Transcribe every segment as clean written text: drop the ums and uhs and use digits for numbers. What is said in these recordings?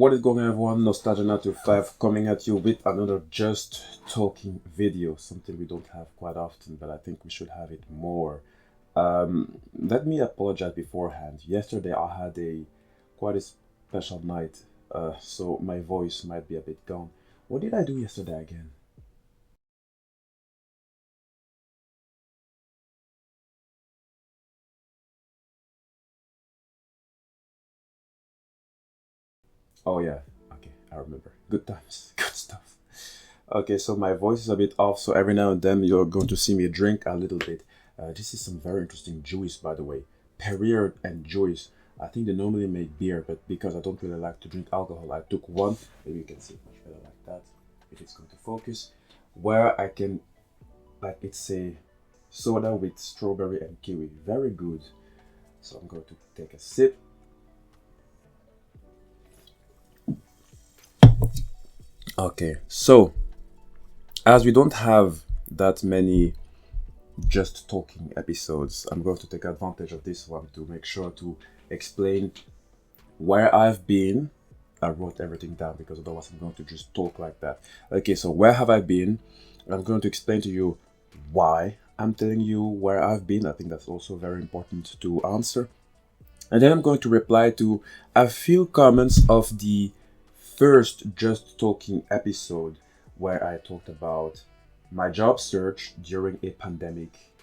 What is going on, everyone? Nostalgia 925 coming at you with another just talking video, something we don't have quite often, but I think we should have it more. Let me apologize beforehand. Yesterday I had a quite a special night, so my voice might be a bit gone. What did I do yesterday again? Oh yeah, okay, I remember. Good times, good stuff. Okay, so my voice is a bit off, so every now and then you're going to see me drink a little bit. This is some very interesting juice, by the way. Perrier and juice. I think they normally make beer, but because I don't really like to drink alcohol, I took one. Maybe you can see it much better like that, if it's going to focus. Where I can, like, it's a soda with strawberry and kiwi. Very good. So I'm going to take a sip. Okay, so as we don't have that many just talking episodes, I'm going to take advantage of this one to make sure to explain where I've been. I wrote everything down because otherwise I'm going to just talk like that. Okay, so where have I been? I'm going to explain to you why I'm telling you where I've been. I think that's also very important to answer. And then I'm going to reply to a few comments of the first Just Talking episode where I talked about my job search during a pandemic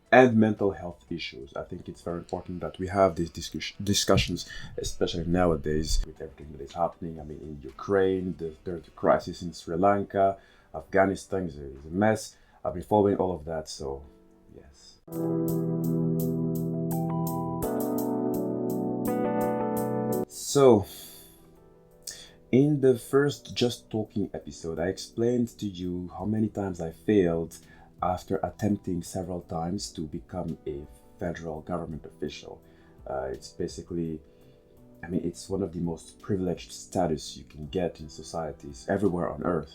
and mental health issues. I think it's very important that we have these discussions, especially nowadays with everything that is happening. I mean, in Ukraine, there's the crisis in Sri Lanka, Afghanistan is a mess. I've been following all of that, so yes. So, in the first Just Talking episode, I explained to you how many times I failed after attempting several times to become a federal government official. It's basically, I mean, it's one of the most privileged status you can get in societies everywhere on earth.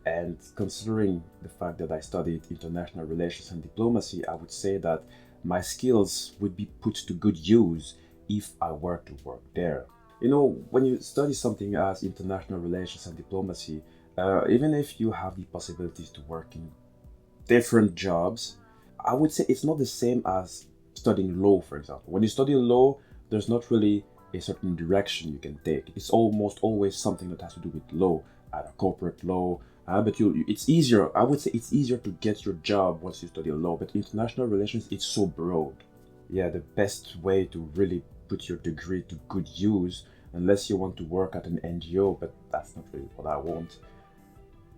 And considering the fact that I studied international relations and diplomacy, I would say that my skills would be put to good use if I were to work there. You know, when you study something as international relations and diplomacy, even if you have the possibilities to work in different jobs, I would say it's not the same as studying law, for example. When you study law, there's not really a certain direction you can take. It's almost always something that has to do with law, either corporate law. But it's easier. I would say it's easier to get your job once you study law. But international relations, it's so broad. Yeah, the best way to really put your degree to good use, unless you want to work at an NGO, but that's not really what I want.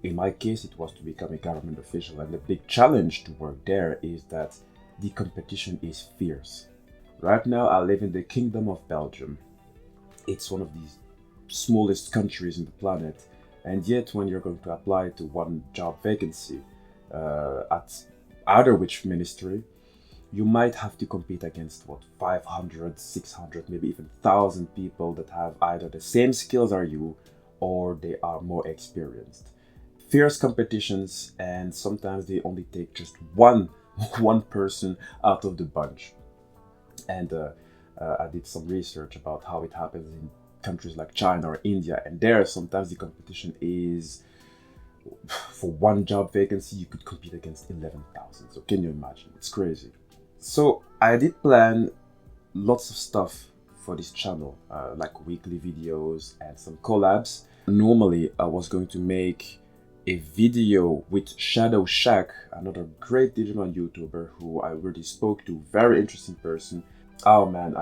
In my case, it was to become a government official, and the big challenge to work there is that the competition is fierce. Right now, I live in the Kingdom of Belgium. It's one of the smallest countries in the planet, and yet when you're going to apply to one job vacancy at either which ministry, you might have to compete against 500, 600, maybe even 1,000 people that have either the same skills as you or they are more experienced. Fierce competitions, and sometimes they only take just one one person out of the bunch. And I did some research about how it happens in countries like China or India, and there sometimes the competition is, for one job vacancy you could compete against 11,000. So can you imagine? It's crazy. So I did plan lots of stuff for this channel, like weekly videos and some collabs. Normally I was going to make a video with Shadow Shack, another great Digimon YouTuber who I already spoke to, very interesting person. Oh man,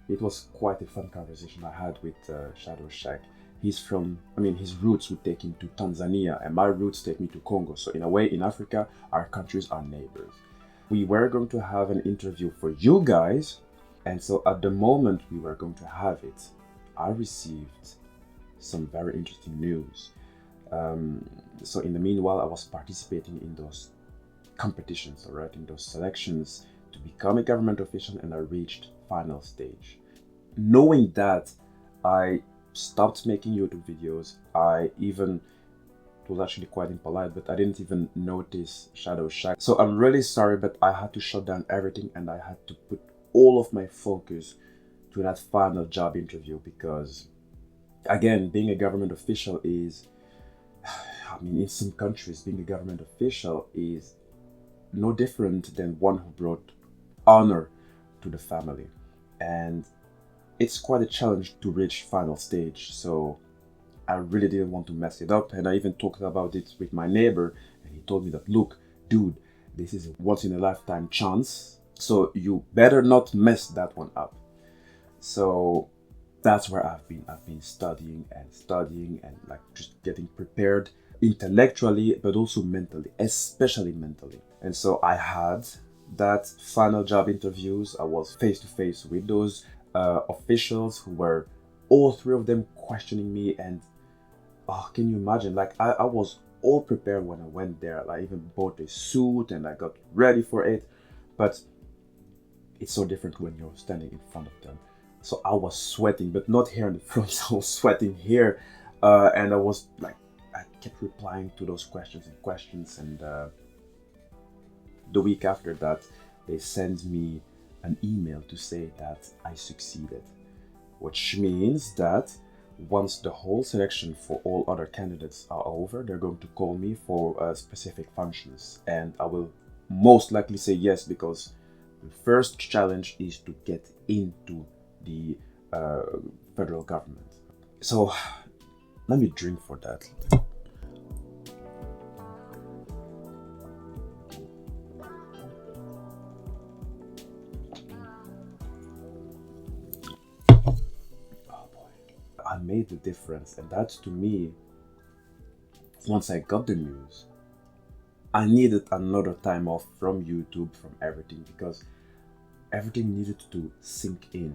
it was quite a fun conversation I had with Shadow Shack. He's from, I mean, his roots would take him to Tanzania, and my roots take me to Congo. So in a way, in Africa, our countries are neighbors. We were going to have an interview for you guys, and so at the moment we were going to have it, I received some very interesting news. So in the meanwhile, I was participating in those competitions, all right, in those selections to become a government official, and I reached final stage. Knowing that, I stopped making YouTube videos. It was actually quite impolite, but I didn't even notice Shadow Shack. So I'm really sorry, but I had to shut down everything and I had to put all of my focus to that final job interview because Again, being a government official is, I mean, in some countries, being a government official is no different than one who brought honor to the family. And it's quite a challenge to reach final stage. So I really didn't want to mess it up. And I even talked about it with my neighbor, and he told me that, look, dude, this is a once in a lifetime chance. So you better not mess that one up. So that's where I've been studying and like just getting prepared intellectually but also mentally, especially mentally. And so I had that final job interviews. I was face to face with those officials who were all three of them questioning me. And oh, can you imagine, like I was all prepared when I went there. I even bought a suit and I got ready for it. But it's so different when you're standing in front of them. So I was sweating, but not here in the front. I was sweating here, and I was like, I kept replying to those questions. And the week after that, they sent me an email to say that I succeeded, which means that once the whole selection for all other candidates are over, they're going to call me for specific functions, and I will most likely say yes, because the first challenge is to get into the uh, federal government. So let me drink for that. Oh boy. I made the difference, and that's to me, once I got the news, I needed another time off from YouTube, from everything, because everything needed to sink in.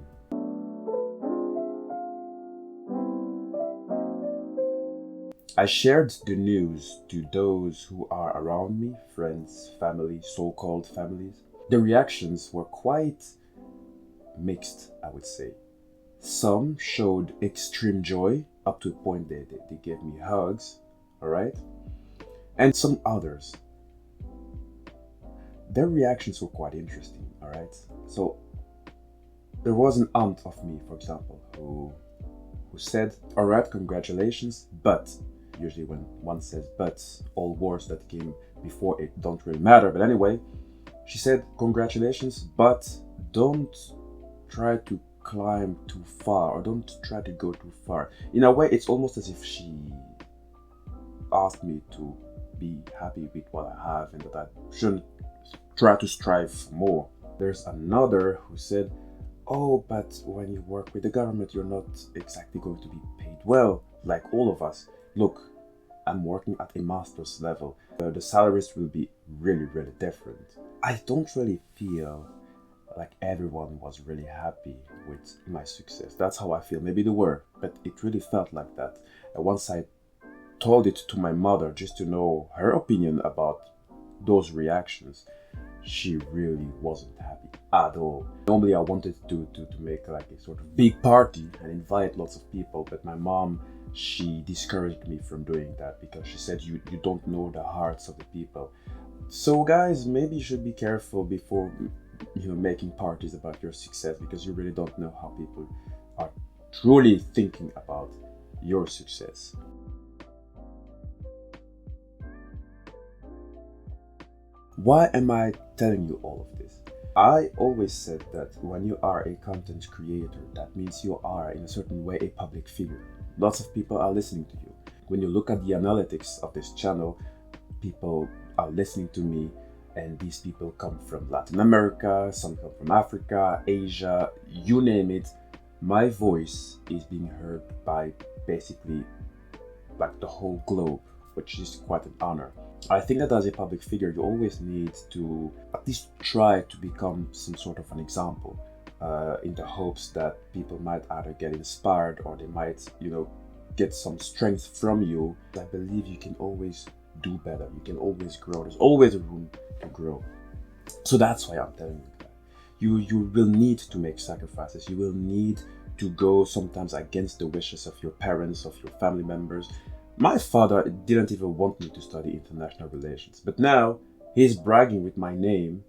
I shared the news to those who are around me, friends, family, so called families. The reactions were quite mixed, I would say. Some showed extreme joy, up to the point they gave me hugs, alright? And some others, their reactions were quite interesting, alright? So there was an aunt of me, for example, who said, alright, congratulations, but usually when one says but, all words that came before it don't really matter. But anyway, she said, congratulations, but don't try to climb too far, or don't try to go too far. In a way, it's almost as if she asked me to be happy with what I have and that I shouldn't try to strive for more. There's another who said, oh, but when you work with the government, you're not exactly going to be paid well, like all of us. Look, I'm working at a master's level. The salaries will be really, really different. I don't really feel like everyone was really happy with my success. That's how I feel. Maybe they were, but it really felt like that. And once I told it to my mother just to know her opinion about those reactions, she really wasn't happy at all. Normally I wanted to make like a sort of big party and invite lots of people, but my mom, she discouraged me from doing that because she said you don't know the hearts of the people. So guys, maybe you should be careful before making parties about your success, because you really don't know how people are truly thinking about your success. Why am I telling you all of this? I always said that when you are a content creator, that means you are in a certain way a public figure. Lots of people are listening to you. When you look at the analytics of this channel, people are listening to me, and these people come from Latin America, some come from Africa, Asia, you name it. My voice is being heard by basically like the whole globe, which is quite an honor. I think that as a public figure, you always need to at least try to become some sort of an example, in the hopes that people might either get inspired or they might, get some strength from you. I believe you can always do better. You can always grow. There's always a room to grow. So that's why I'm telling you that. You will need to make sacrifices. You will need to go sometimes against the wishes of your parents, of your family members. My father didn't even want me to study international relations, but now he's bragging with my name,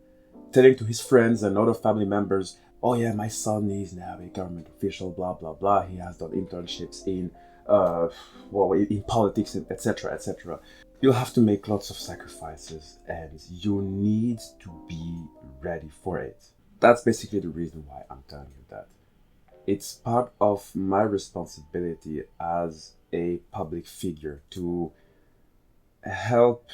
telling to his friends and other family members, oh yeah, my son is now a government official, blah blah blah. He has done internships in uh, well, in politics, etc., etc. You'll have to make lots of sacrifices, and you need to be ready for it. That's basically the reason why I'm telling you that. It's part of my responsibility as a public figure to help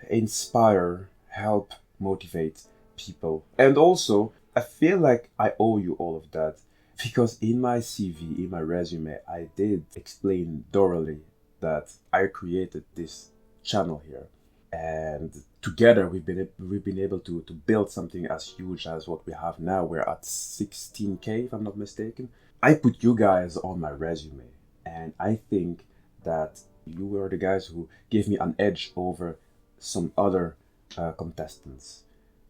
inspire, help motivate people. And also, I feel like I owe you all of that because in my CV, in my resume, I did explain thoroughly that I created this channel here. And together we've been able to build something as huge as what we have now. We're at 16K if I'm not mistaken. I put you guys on my resume, and I think that you were the guys who gave me an edge over some other contestants.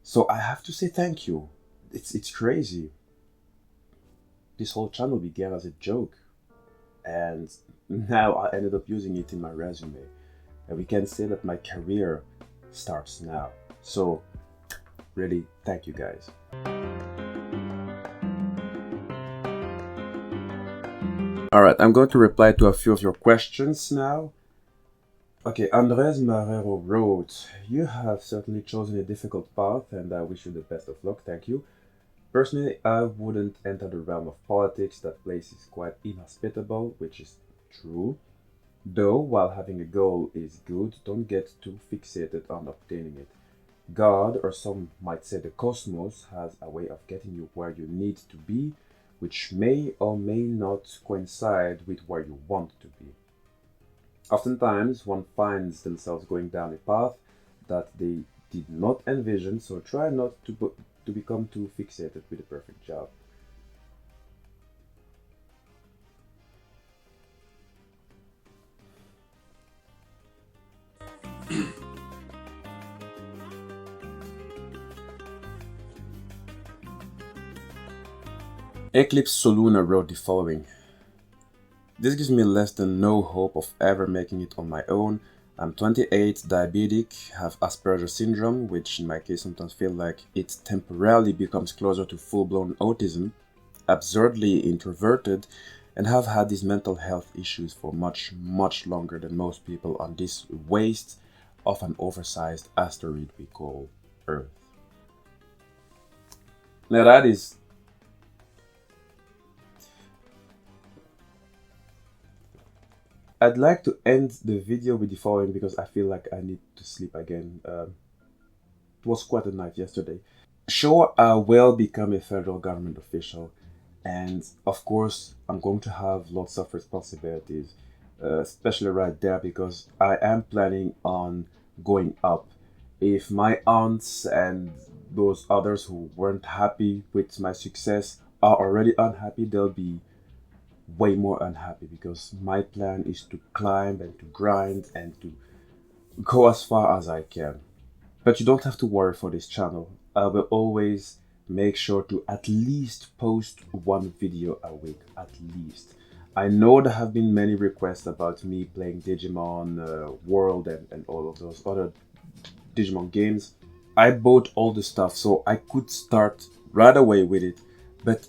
So I have to say thank you. It's crazy. This whole channel began as a joke, and now I ended up using it in my resume. And we can say that my career starts now. So really, thank you guys. Alright, I'm going to reply to a few of your questions now. Okay, Andres Marrero wrote, "You have certainly chosen a difficult path and I wish you the best of luck, thank you. Personally, I wouldn't enter the realm of politics, that place is quite inhospitable," which is true. "Though, while having a goal is good, don't get too fixated on obtaining it. God, or some might say the cosmos, has a way of getting you where you need to be, which may or may not coincide with where you want to be. Oftentimes, one finds themselves going down a path that they did not envision, so try not to become too fixated with the perfect job." Eclipse Soluna wrote the following: "This gives me less than no hope of ever making it on my own. I'm 28, diabetic, have Asperger's syndrome, which in my case sometimes feel like it temporarily becomes closer to full-blown autism, absurdly introverted, and have had these mental health issues for much, much longer than most people on this waste of an oversized asteroid we call Earth." Now that is... I'd like to end the video with the following because I feel like I need to sleep again. It was quite a night yesterday. Sure, I will become a federal government official, and of course, I'm going to have lots of responsibilities, especially right there because I am planning on going up. If my aunts and those others who weren't happy with my success are already unhappy, they'll be way more unhappy because my plan is to climb and to grind and to go as far as I can. But you don't have to worry for this channel. I will always make sure to at least post one video a week, at least. I know there have been many requests about me playing Digimon World and all of those other Digimon games. I bought all the stuff so I could start right away with it, but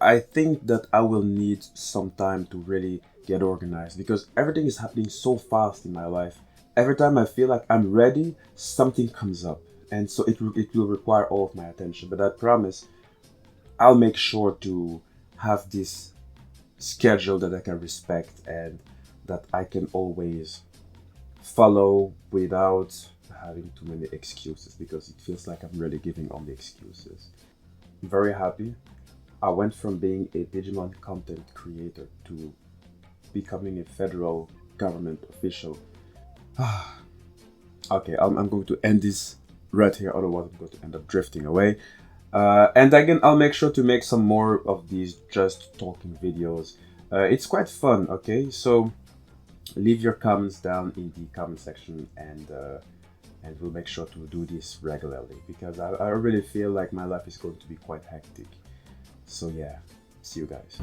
I think that I will need some time to really get organized because everything is happening so fast in my life. Every time I feel like I'm ready, something comes up. And so it will require all of my attention. But I promise I'll make sure to have this schedule that I can respect and that I can always follow without having too many excuses because it feels like I'm really giving on the excuses. I'm very happy. I went from being a Digimon content creator to becoming a federal government official. Okay, I'm going to end this right here, otherwise I'm going to end up drifting away. And again, I'll make sure to make some more of these just talking videos. It's quite fun, okay? So leave your comments down in the comment section and we'll make sure to do this regularly because I really feel like my life is going to be quite hectic. So yeah, see you guys.